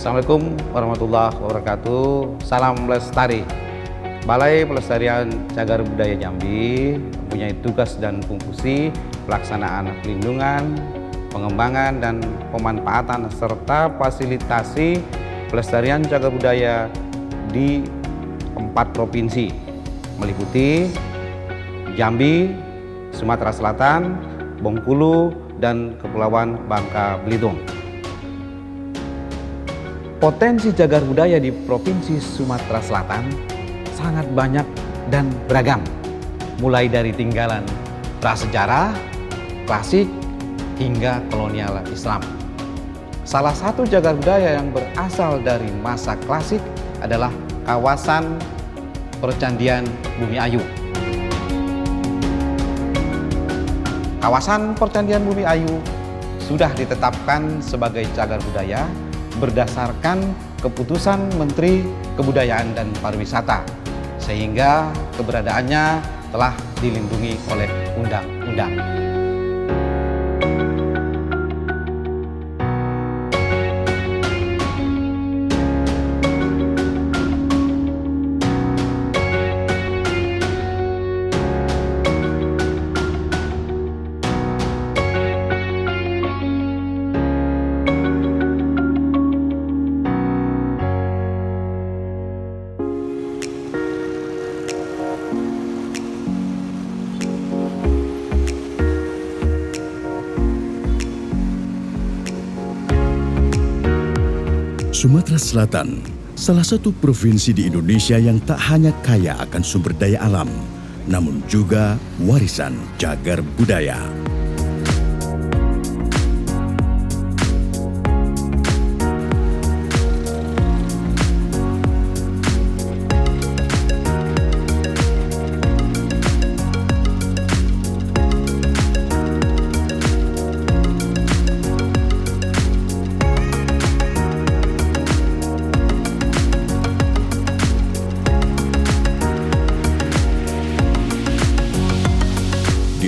Assalamualaikum warahmatullahi wabarakatuh. Salam Lestari. Balai Pelestarian Cagar Budaya Jambi mempunyai tugas dan fungsi pelaksanaan pelindungan, pengembangan dan pemanfaatan serta fasilitasi pelestarian cagar budaya di 4 provinsi meliputi Jambi, Sumatera Selatan, Bengkulu, dan Kepulauan Bangka Belitung. Potensi cagar budaya di Provinsi Sumatera Selatan sangat banyak dan beragam, mulai dari tinggalan prasejarah, klasik, hingga kolonial Islam. Salah satu cagar budaya yang berasal dari masa klasik adalah kawasan Percandian Bumi Ayu. Kawasan Percandian Bumi Ayu sudah ditetapkan sebagai cagar budaya berdasarkan keputusan Menteri Kebudayaan dan Pariwisata, sehingga keberadaannya telah dilindungi oleh undang-undang. Sumatera Selatan, salah satu provinsi di Indonesia yang tak hanya kaya akan sumber daya alam, namun juga warisan cagar budaya.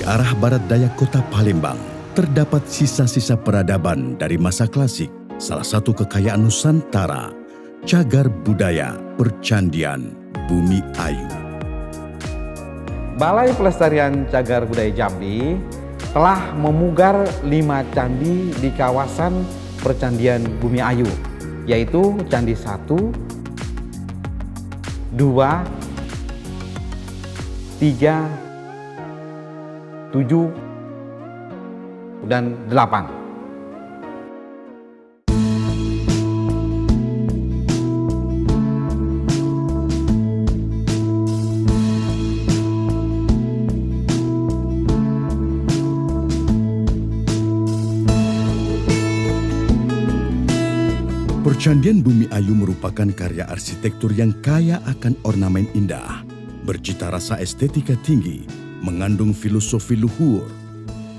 Arah barat daya kota Palembang, terdapat sisa-sisa peradaban dari masa klasik, salah satu kekayaan Nusantara, cagar budaya Percandian Bumi Ayu. Balai Pelestarian Cagar Budaya Jambi telah memugar 5 candi di kawasan Percandian Bumi Ayu, yaitu Candi 1, 2, 3, 7, dan 8. Percandian Bumi Ayu merupakan karya arsitektur yang kaya akan ornamen indah, bercita rasa estetika tinggi, mengandung filosofi luhur,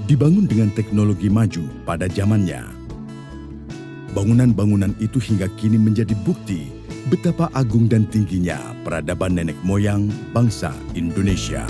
dibangun dengan teknologi maju pada zamannya. Bangunan-bangunan itu hingga kini menjadi bukti betapa agung dan tingginya peradaban nenek moyang bangsa Indonesia.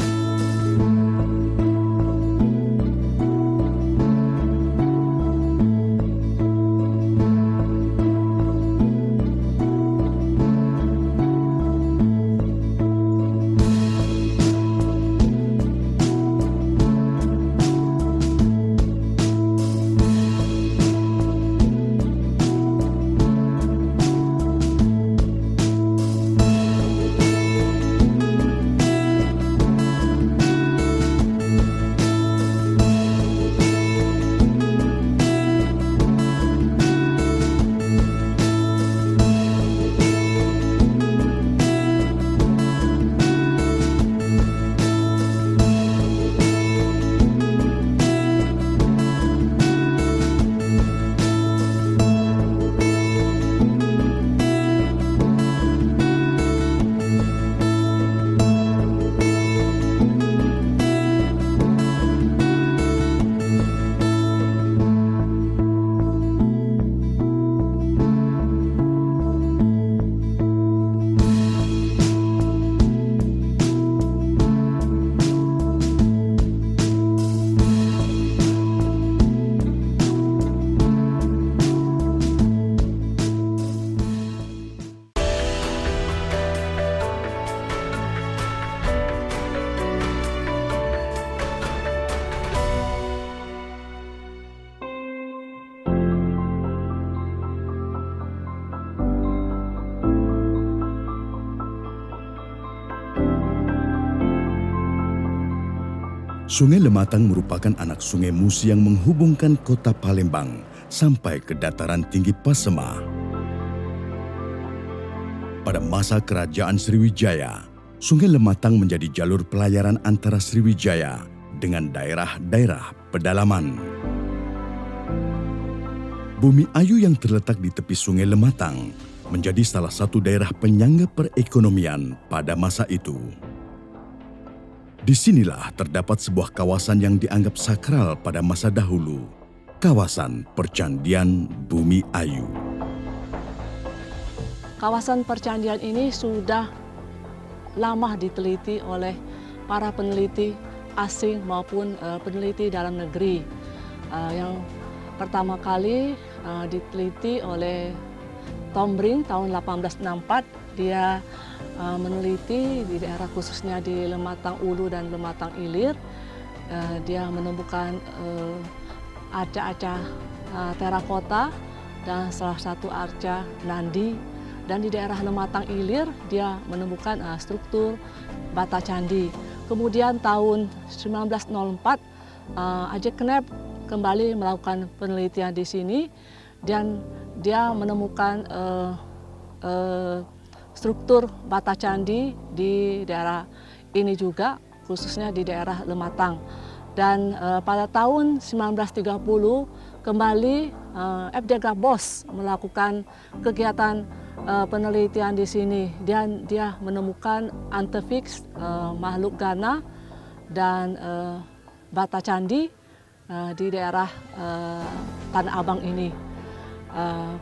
Sungai Lematang merupakan anak sungai Musi yang menghubungkan kota Palembang sampai ke dataran tinggi Pasema. Pada masa kerajaan Sriwijaya, Sungai Lematang menjadi jalur pelayaran antara Sriwijaya dengan daerah-daerah pedalaman. Bumi Ayu yang terletak di tepi Sungai Lematang menjadi salah satu daerah penyangga perekonomian pada masa itu. Disinilah terdapat sebuah kawasan yang dianggap sakral pada masa dahulu, kawasan Percandian Bumi Ayu. Kawasan percandian ini sudah lama diteliti oleh para peneliti asing maupun peneliti dalam negeri. Yang pertama kali diteliti oleh Tom Brink tahun 1864, dia meneliti di daerah khususnya di Lematang Ulu dan Lematang Ilir. Dia menemukan arca-arca terakota dan salah satu arca Nandi. Dan di daerah Lematang Ilir dia menemukan struktur bata candi. Kemudian tahun 1904 Ajeng Knep kembali melakukan penelitian di sini dan dia menemukan struktur bata candi di daerah ini juga, khususnya di daerah Lematang. Dan pada tahun 1930 kembali F.D. Bos melakukan kegiatan penelitian di sini. Dan dia menemukan antefiks makhluk gana dan bata candi di daerah Tanah Abang ini.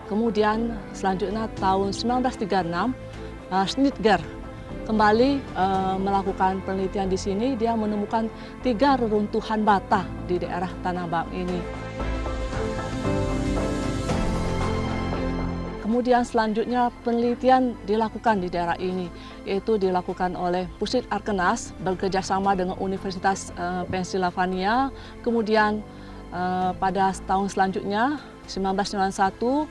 Kemudian selanjutnya tahun 1936 Schnitger kembali melakukan penelitian di sini. Dia menemukan 3 reruntuhan bata di daerah Tanah Abang ini. Kemudian selanjutnya penelitian dilakukan di daerah ini, yaitu dilakukan oleh Pusat Arkenas bekerjasama dengan Universitas Pennsylvania. Kemudian pada tahun selanjutnya 1991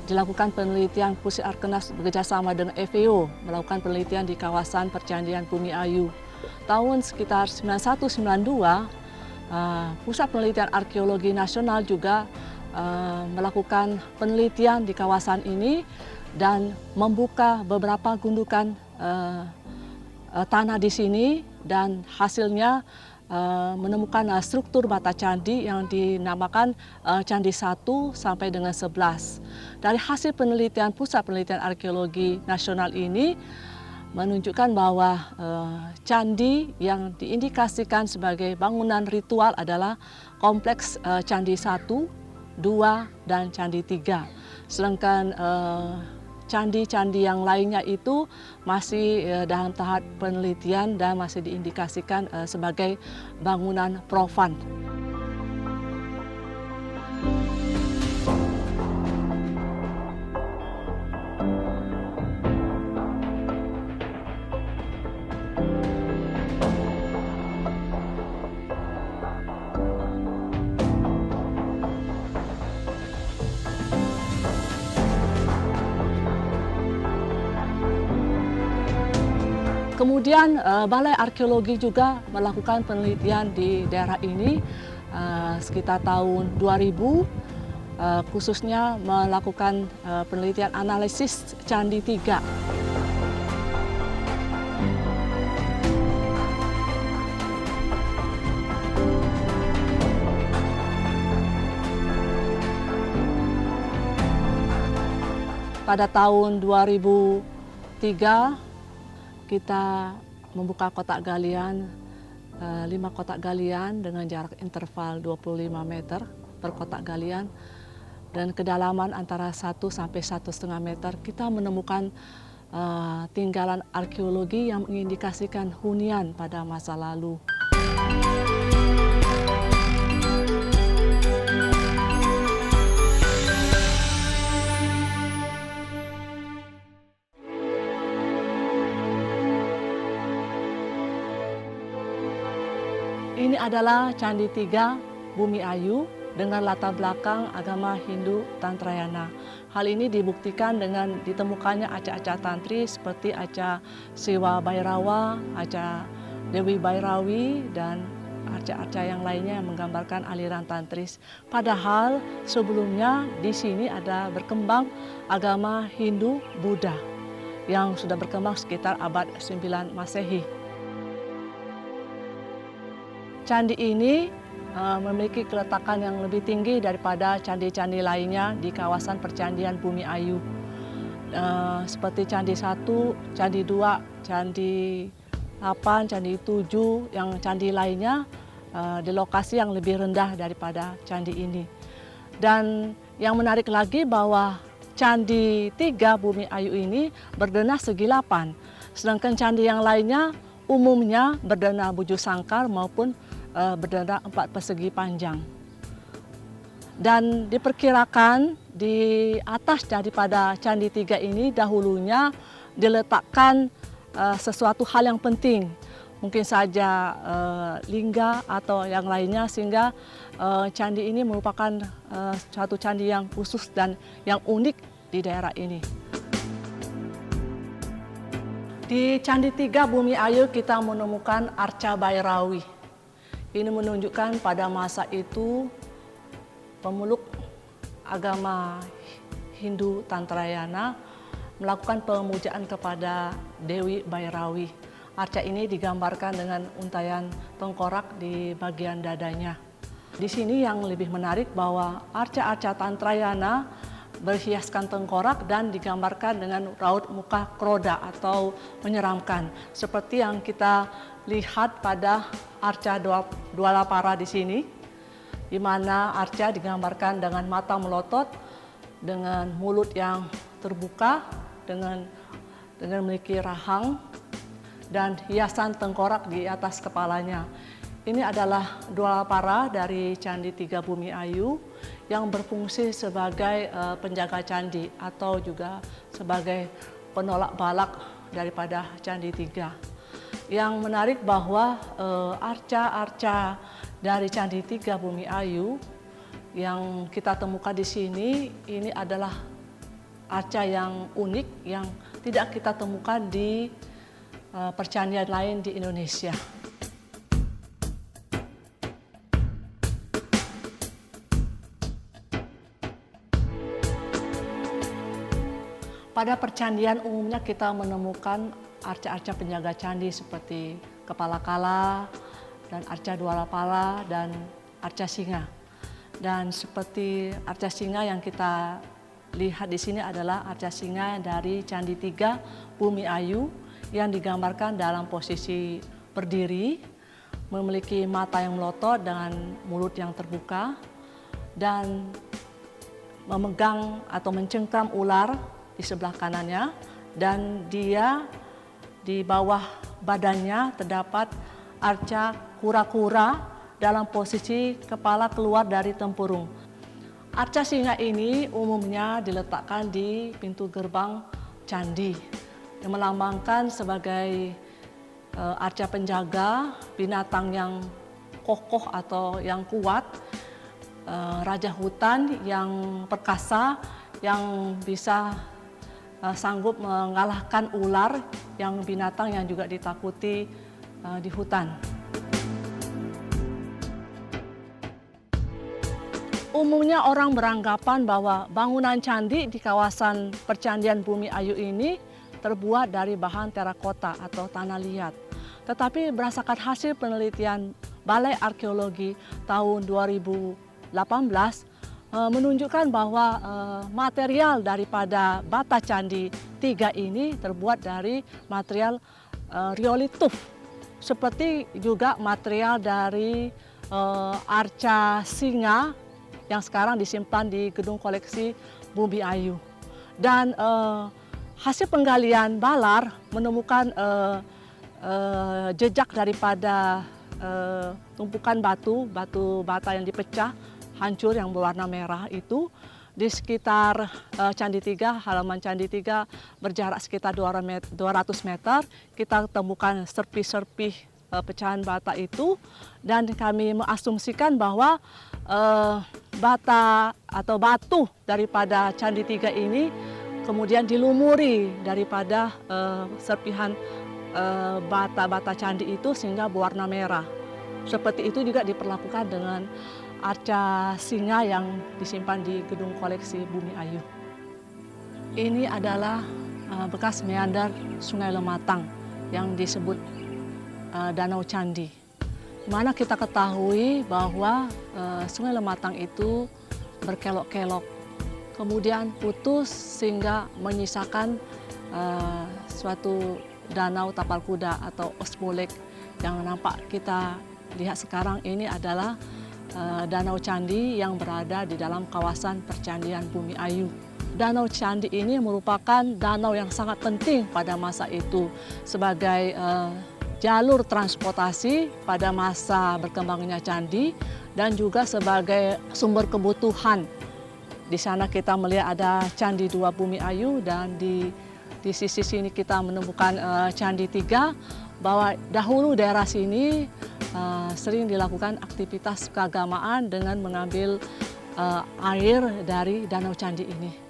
dilakukan penelitian Pusat Arkenas bekerjasama dengan FAO melakukan penelitian di kawasan Percandian Bumi Ayu. Tahun sekitar 91-92 Pusat Penelitian Arkeologi Nasional juga melakukan penelitian di kawasan ini dan membuka beberapa gundukan tanah di sini, dan hasilnya menemukan struktur bata candi yang dinamakan Candi 1 sampai dengan 11. Dari hasil penelitian Pusat Penelitian Arkeologi Nasional ini menunjukkan bahwa candi yang diindikasikan sebagai bangunan ritual adalah kompleks Candi 1, 2, dan Candi 3. Sedangkan candi-candi yang lainnya itu masih dalam tahap penelitian dan masih diindikasikan sebagai bangunan profan. Kemudian Balai Arkeologi juga melakukan penelitian di daerah ini sekitar tahun 2000, khususnya melakukan penelitian analisis Candi 3. Pada tahun 2003 kita membuka kotak galian, 5 kotak galian dengan jarak interval 25 meter per kotak galian dan kedalaman antara 1 sampai 1,5 meter. Kita menemukan tinggalan arkeologi yang mengindikasikan hunian pada masa lalu. Ini adalah Candi 3 Bumi Ayu dengan latar belakang agama Hindu Tantrayana. Hal ini dibuktikan dengan ditemukannya arca-arca tantri seperti arca Sewa Bhairava, arca Dewi Bairawi dan arca-arca yang lainnya yang menggambarkan aliran tantris. Padahal sebelumnya di sini ada berkembang agama Hindu Buddha yang sudah berkembang sekitar abad 9 Masehi. Candi ini memiliki keletakan yang lebih tinggi daripada candi-candi lainnya di kawasan percandian Bumi Ayu. Seperti Candi 1, Candi 2, Candi 8, Candi 7, yang candi lainnya di lokasi yang lebih rendah daripada candi ini. Dan yang menarik lagi bahwa Candi 3 Bumi Ayu ini berdenah segi 8, sedangkan candi yang lainnya umumnya berdenah bujur sangkar maupun berdenah 4 persegi panjang. Dan diperkirakan di atas daripada Candi 3 ini dahulunya diletakkan sesuatu hal yang penting, mungkin saja lingga atau yang lainnya, sehingga candi ini merupakan suatu candi yang khusus dan yang unik di daerah ini. Di Candi 3 Bumi Ayu kita menemukan arca Bairawi. Ini menunjukkan pada masa itu pemeluk agama Hindu Tantrayana melakukan pemujaan kepada Dewi Bairawi. Arca ini digambarkan dengan untaian tengkorak di bagian dadanya. Di sini yang lebih menarik bahwa arca-arca Tantrayana berhiaskan tengkorak dan digambarkan dengan raut muka kroda atau menyeramkan. Seperti yang kita lihat pada arca Dwalapara di sini, di mana arca digambarkan dengan mata melotot, dengan mulut yang terbuka, dengan memiliki rahang dan hiasan tengkorak di atas kepalanya. Ini adalah Dwalapara dari Candi 3 Bumi Ayu yang berfungsi sebagai penjaga candi atau juga sebagai penolak balak daripada Candi 3. Yang menarik bahwa arca-arca dari Candi 3 Bumi Ayu yang kita temukan di sini ini adalah arca yang unik yang tidak kita temukan di percandian lain di Indonesia. Pada percandian umumnya kita menemukan arca-arca penjaga candi seperti kepala kala dan arca Dwalapala dan arca singa. Dan seperti arca singa yang kita lihat di sini adalah arca singa dari Candi 3 Bumi Ayu yang digambarkan dalam posisi berdiri, memiliki mata yang melotot dengan mulut yang terbuka dan memegang atau mencengkram ular di sebelah kanannya, dan dia di bawah badannya terdapat arca kura-kura dalam posisi kepala keluar dari tempurung. Arca singa ini umumnya diletakkan di pintu gerbang candi yang melambangkan sebagai arca penjaga, binatang yang kokoh atau yang kuat, raja hutan yang perkasa yang bisa sanggup mengalahkan ular yang binatang yang juga ditakuti di hutan. Umumnya orang beranggapan bahwa bangunan candi di kawasan percandian Bumi Ayu ini terbuat dari bahan terakota atau tanah liat. Tetapi berdasarkan hasil penelitian Balai Arkeologi tahun 2018 menunjukkan bahwa material daripada bata Candi 3 ini terbuat dari material riolituf, seperti juga material dari arca singa yang sekarang disimpan di Gedung Koleksi Bumi Ayu. Dan hasil penggalian Balar menemukan jejak daripada tumpukan batu bata yang dipecah, hancur yang berwarna merah itu di sekitar Candi 3, halaman Candi 3 berjarak sekitar 200 meter. Kita temukan serpih-serpih pecahan bata itu, dan kami mengasumsikan bahwa bata atau batu daripada Candi 3 ini kemudian dilumuri daripada serpihan bata-bata candi itu sehingga berwarna merah. Seperti itu juga diperlakukan dengan arca singa yang disimpan di gedung koleksi Bumi Ayu. Ini adalah bekas meander Sungai Lematang yang disebut Danau Candi. Di mana kita ketahui bahwa Sungai Lematang itu berkelok-kelok, kemudian putus sehingga menyisakan suatu danau tapal kuda atau osmolek yang nampak kita lihat sekarang ini adalah Danau Candi yang berada di dalam kawasan Percandian Bumi Ayu. Danau Candi ini merupakan danau yang sangat penting pada masa itu sebagai jalur transportasi pada masa berkembangnya candi dan juga sebagai sumber kebutuhan. Di sana kita melihat ada Candi 2 Bumi Ayu dan di sisi sini kita menemukan Candi 3, bahwa dahulu daerah sini sering dilakukan aktivitas keagamaan dengan mengambil air dari Danau Candi ini.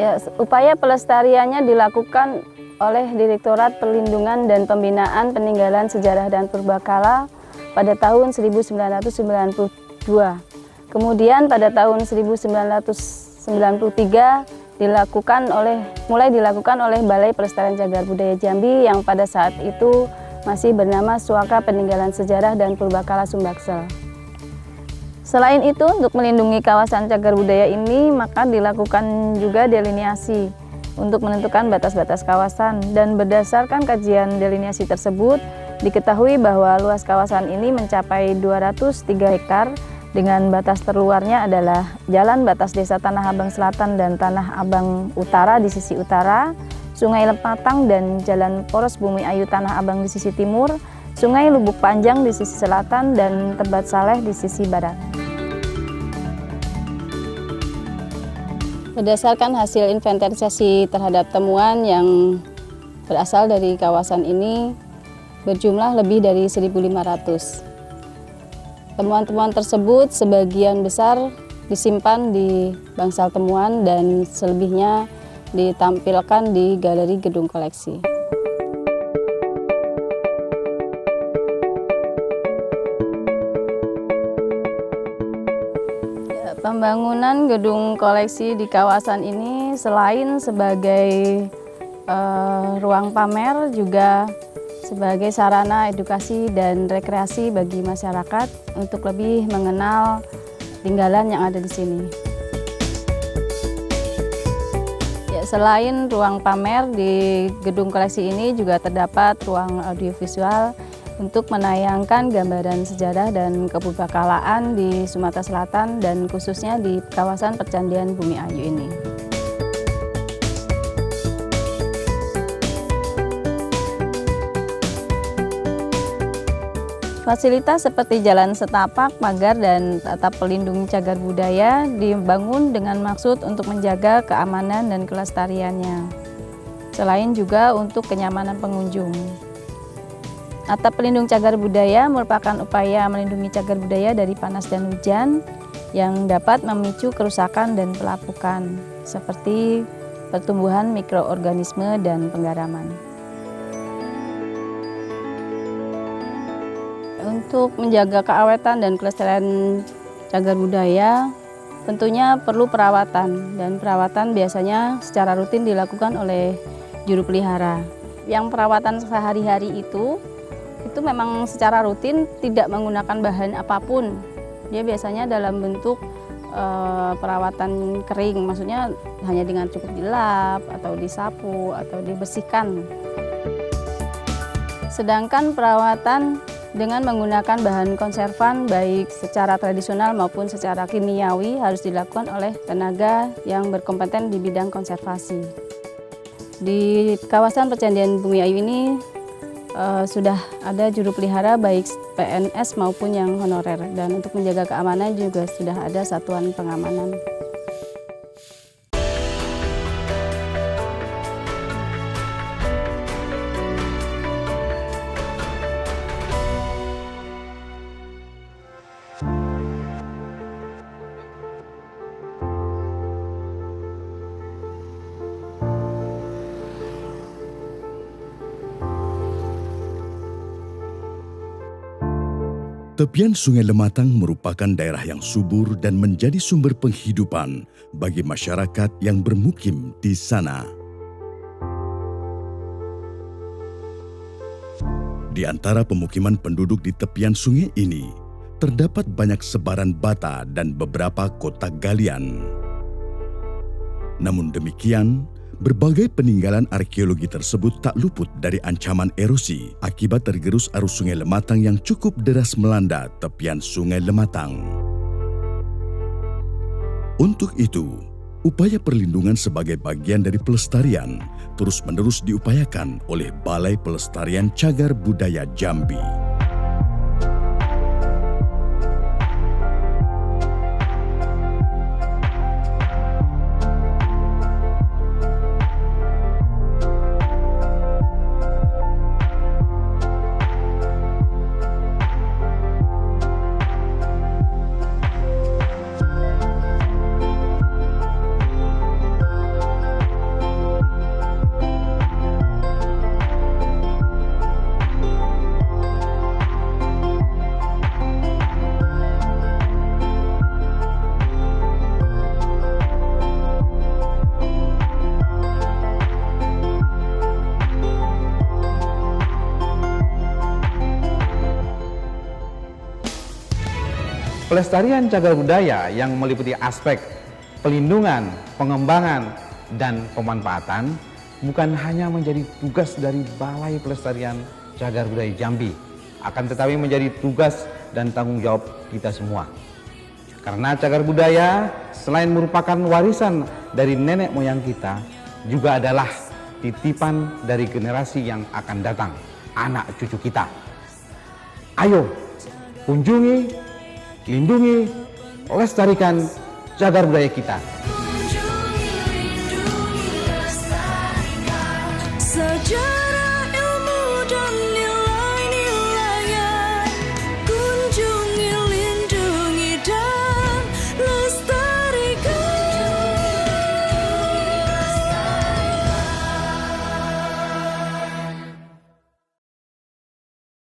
Ya, upaya pelestariannya dilakukan oleh Direktorat Perlindungan dan Pembinaan Peninggalan Sejarah dan Purbakala pada tahun 1992. Kemudian pada tahun 1993 mulai dilakukan oleh Balai Pelestarian Cagar Budaya Jambi yang pada saat itu masih bernama Suaka Peninggalan Sejarah dan Purbakala Sumbaksel. Selain itu, untuk melindungi kawasan cagar budaya ini, maka dilakukan juga deliniasi untuk menentukan batas-batas kawasan. Dan berdasarkan kajian deliniasi tersebut, diketahui bahwa luas kawasan ini mencapai 203 hektar dengan batas terluarnya adalah Jalan Batas Desa Tanah Abang Selatan dan Tanah Abang Utara di sisi utara, Sungai Lematang dan Jalan Poros Bumi Ayu Tanah Abang di sisi timur, Sungai Lubuk Panjang di sisi selatan, dan Tebat Saleh di sisi barat. Berdasarkan hasil inventarisasi terhadap temuan yang berasal dari kawasan ini berjumlah lebih dari 1.500. Temuan-temuan tersebut sebagian besar disimpan di bangsal temuan dan selebihnya ditampilkan di galeri gedung koleksi. Pembangunan gedung koleksi di kawasan ini selain sebagai ruang pamer juga sebagai sarana edukasi dan rekreasi bagi masyarakat untuk lebih mengenal tinggalan yang ada di sini. Ya, selain ruang pamer, di gedung koleksi ini juga terdapat ruang audiovisual untuk menayangkan gambaran sejarah dan kepurbakalaan di Sumatera Selatan dan khususnya di kawasan Percandian Bumi Ayu ini. Fasilitas seperti jalan setapak, pagar, dan atap pelindung cagar budaya dibangun dengan maksud untuk menjaga keamanan dan kelestariannya. Selain juga untuk kenyamanan pengunjung. Atap pelindung cagar budaya merupakan upaya melindungi cagar budaya dari panas dan hujan yang dapat memicu kerusakan dan pelapukan, seperti pertumbuhan mikroorganisme dan penggaraman. Untuk menjaga keawetan dan kelestarian cagar budaya, tentunya perlu perawatan, dan perawatan biasanya secara rutin dilakukan oleh juru pelihara. Yang perawatan sehari-hari itu memang secara rutin tidak menggunakan bahan apapun. Dia biasanya dalam bentuk perawatan kering, maksudnya hanya dengan cukup dilap atau disapu atau dibersihkan. Sedangkan perawatan dengan menggunakan bahan konservan baik secara tradisional maupun secara kimiawi harus dilakukan oleh tenaga yang berkompeten di bidang konservasi. Di kawasan Percandian Bumi Ayu ini sudah ada juru pelihara baik PNS maupun yang honorer, dan untuk menjaga keamanan juga sudah ada satuan pengamanan. Tepian Sungai Lematang merupakan daerah yang subur dan menjadi sumber penghidupan bagi masyarakat yang bermukim di sana. Di antara pemukiman penduduk di tepian sungai ini, terdapat banyak sebaran bata dan beberapa kotak galian. Namun demikian, berbagai peninggalan arkeologi tersebut tak luput dari ancaman erosi akibat tergerus arus Sungai Lematang yang cukup deras melanda tepian Sungai Lematang. Untuk itu, upaya perlindungan sebagai bagian dari pelestarian terus-menerus diupayakan oleh Balai Pelestarian Cagar Budaya Jambi. Pelestarian cagar budaya yang meliputi aspek pelindungan, pengembangan, dan pemanfaatan bukan hanya menjadi tugas dari Balai Pelestarian Cagar Budaya Jambi, akan tetapi menjadi tugas dan tanggung jawab kita semua. Karena cagar budaya selain merupakan warisan dari nenek moyang kita, juga adalah titipan dari generasi yang akan datang, anak cucu kita. Ayo, kunjungi, lindungi, lestarikan cagar budaya kita.